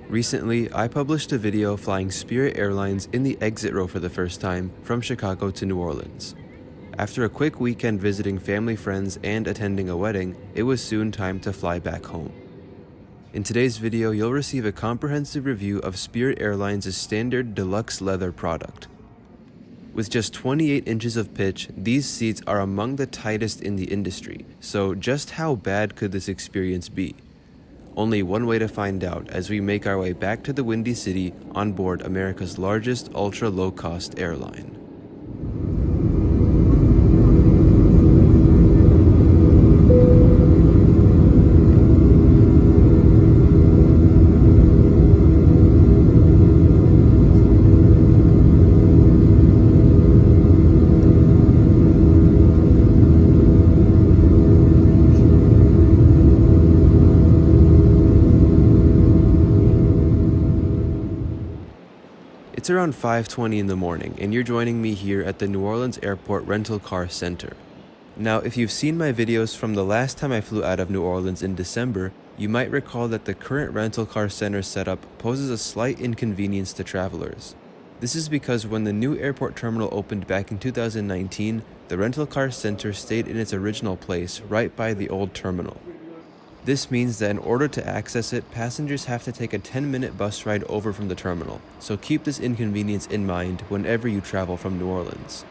Recently, I published a video flying Spirit Airlines in the exit row for the first time from Chicago to New Orleans. After a quick weekend visiting family friends and attending a wedding, it was soon time to fly back home. In today's video, you'll receive a comprehensive review of Spirit Airlines' standard Deluxe Leather product. With just 28 inches of pitch, these seats are among the tightest in the industry, so just how bad could this experience be? Only one way to find out as we make our way back to the Windy City on board America's largest ultra-low-cost airline. It's around 5:20 in the morning, and you're joining me here at the New Orleans Airport Rental Car Center. Now, if you've seen my videos from the last time I flew out of New Orleans in December, you might recall that the current rental car center setup poses a slight inconvenience to travelers. This is because when the new airport terminal opened back in 2019, the rental car center stayed in its original place right by the old terminal. This means that in order to access it, passengers have to take a 10-minute bus ride over from the terminal, so keep this inconvenience in mind whenever you travel from New Orleans.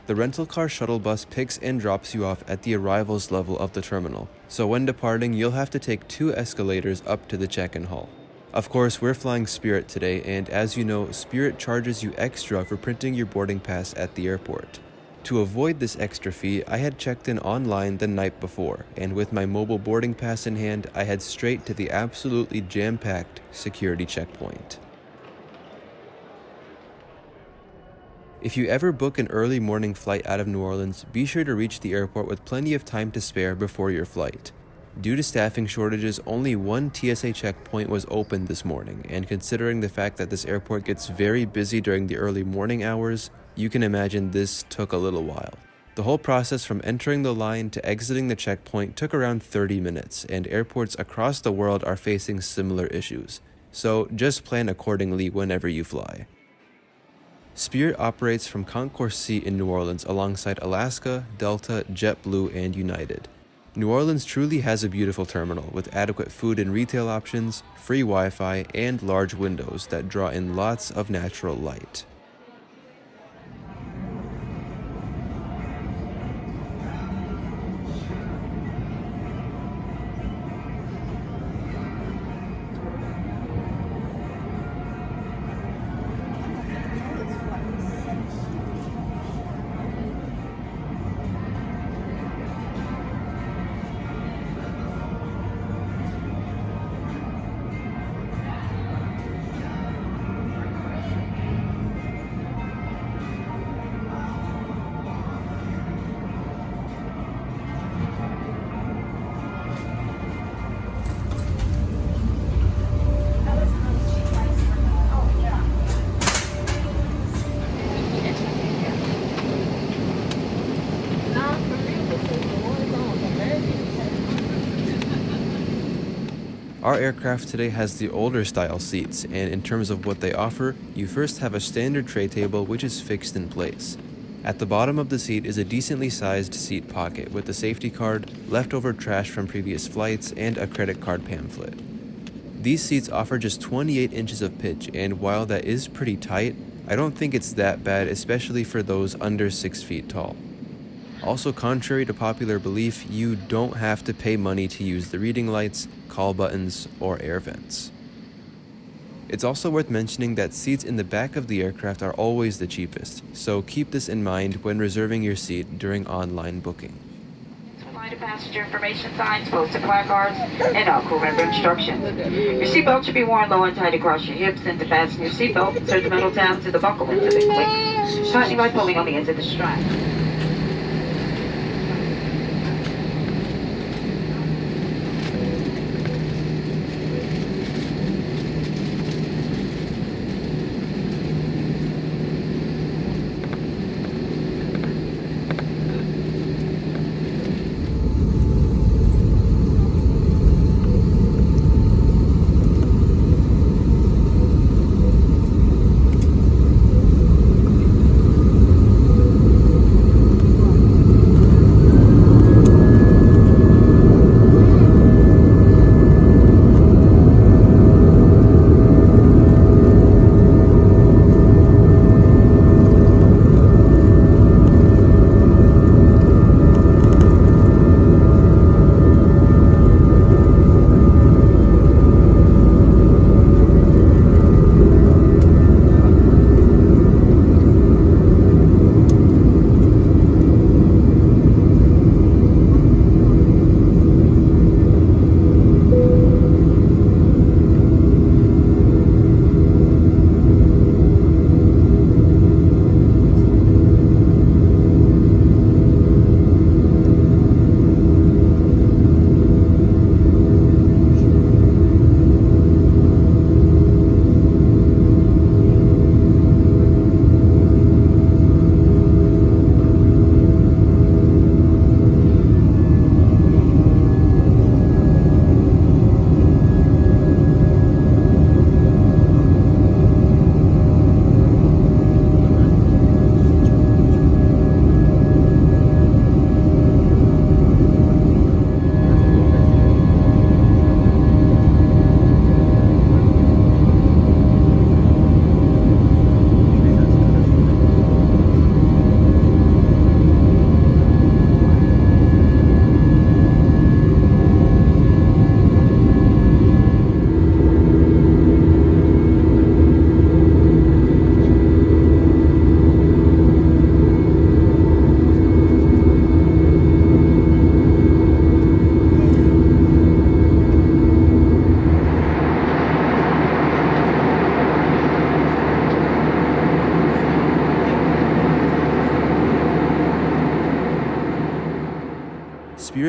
The rental car shuttle bus picks and drops you off at the arrivals level of the terminal, so when departing, you'll have to take 2 escalators up to the check-in hall. Of course, we're flying Spirit today, and as you know, Spirit charges you extra for printing your boarding pass at the airport. To avoid this extra fee, I had checked in online the night before, and with my mobile boarding pass in hand, I head straight to the absolutely jam-packed security checkpoint. If you ever book an early morning flight out of New Orleans, be sure to reach the airport with plenty of time to spare before your flight. Due to staffing shortages, only one TSA checkpoint was open this morning, and considering the fact that this airport gets very busy during the early morning hours, you can imagine this took a little while. The whole process from entering the line to exiting the checkpoint took around 30 minutes, and airports across the world are facing similar issues. So just plan accordingly whenever you fly. Spirit operates from Concourse C in New Orleans alongside Alaska, Delta, JetBlue, and United. New Orleans truly has a beautiful terminal with adequate food and retail options, free Wi-Fi, and large windows that draw in lots of natural light. Our aircraft today has the older style seats, and in terms of what they offer, you first have a standard tray table which is fixed in place. At the bottom of the seat is a decently sized seat pocket with a safety card, leftover trash from previous flights, and a credit card pamphlet. These seats offer just 28 inches of pitch, and while that is pretty tight, I don't think it's that bad, especially for those under 6 feet tall. Also, contrary to popular belief, you don't have to pay money to use the reading lights, call buttons, or air vents. It's also worth mentioning that seats in the back of the aircraft are always the cheapest, so keep this in mind when reserving your seat during online booking. Provide passenger information signs, posted placards, and all crew member instructions. Your seatbelt should be worn low and tight across your hips, and to fasten your seatbelt, insert the metal tab to the buckle into the clip, tightening by pulling on the ends of the strap.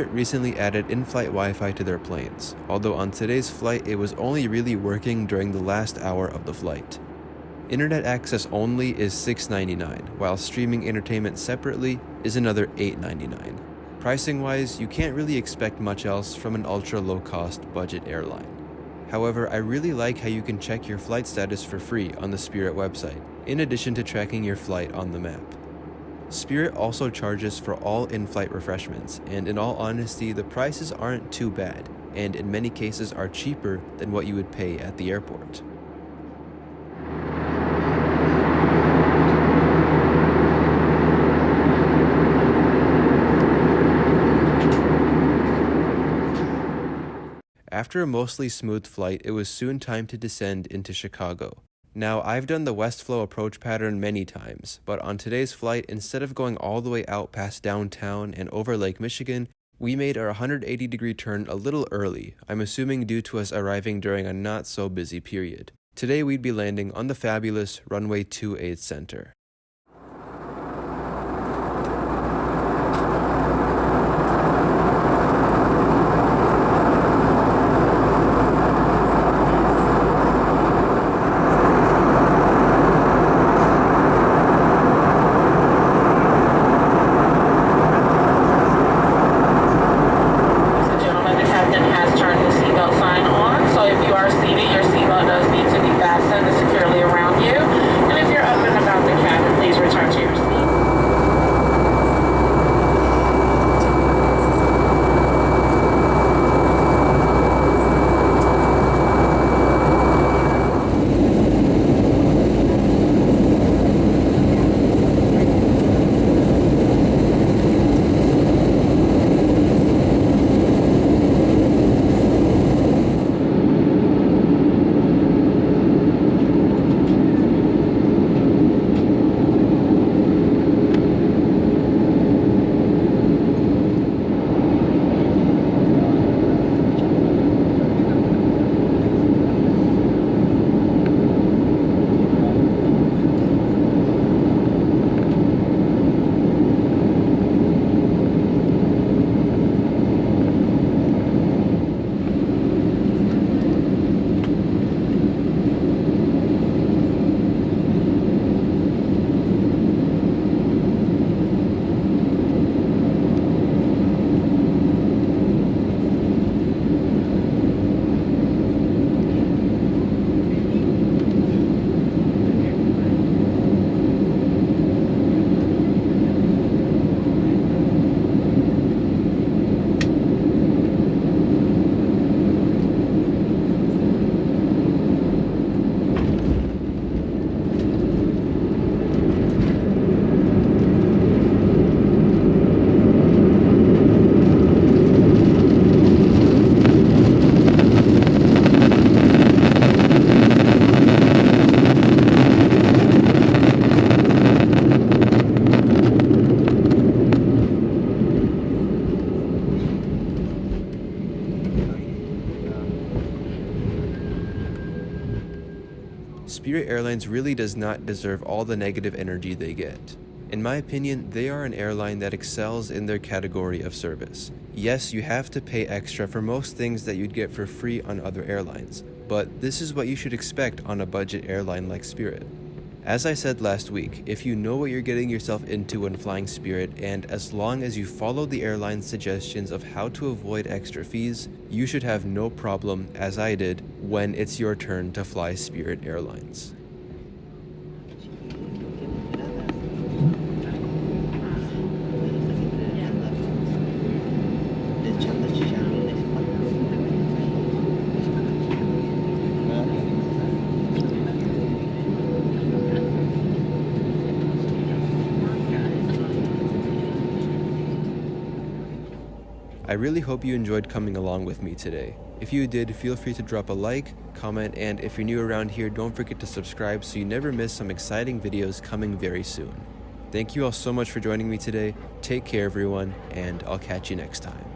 Spirit recently added in-flight Wi-Fi to their planes, although on today's flight it was only really working during the last hour of the flight. Internet access only is $6.99, while streaming entertainment separately is another $8.99. Pricing-wise, you can't really expect much else from an ultra-low-cost budget airline. However, I really like how you can check your flight status for free on the Spirit website, in addition to tracking your flight on the map. Spirit also charges for all in-flight refreshments, and in all honesty, the prices aren't too bad, and in many cases are cheaper than what you would pay at the airport. After a mostly smooth flight, it was soon time to descend into Chicago. Now, I've done the west flow approach pattern many times, but on today's flight, instead of going all the way out past downtown and over Lake Michigan, we made our 180-degree turn a little early, I'm assuming due to us arriving during a not-so-busy period. Today we'd be landing on the fabulous runway 28 Center. Spirit Airlines really does not deserve all the negative energy they get. In my opinion, they are an airline that excels in their category of service. Yes, you have to pay extra for most things that you'd get for free on other airlines, but this is what you should expect on a budget airline like Spirit. As I said last week, if you know what you're getting yourself into when flying Spirit, and as long as you follow the airline's suggestions of how to avoid extra fees, you should have no problem, as I did, when it's your turn to fly Spirit Airlines. I really hope you enjoyed coming along with me today. If you did, feel free to drop a like, comment, and if you're new around here, don't forget to subscribe so you never miss some exciting videos coming very soon. Thank you all so much for joining me today. Take care, everyone, and I'll catch you next time.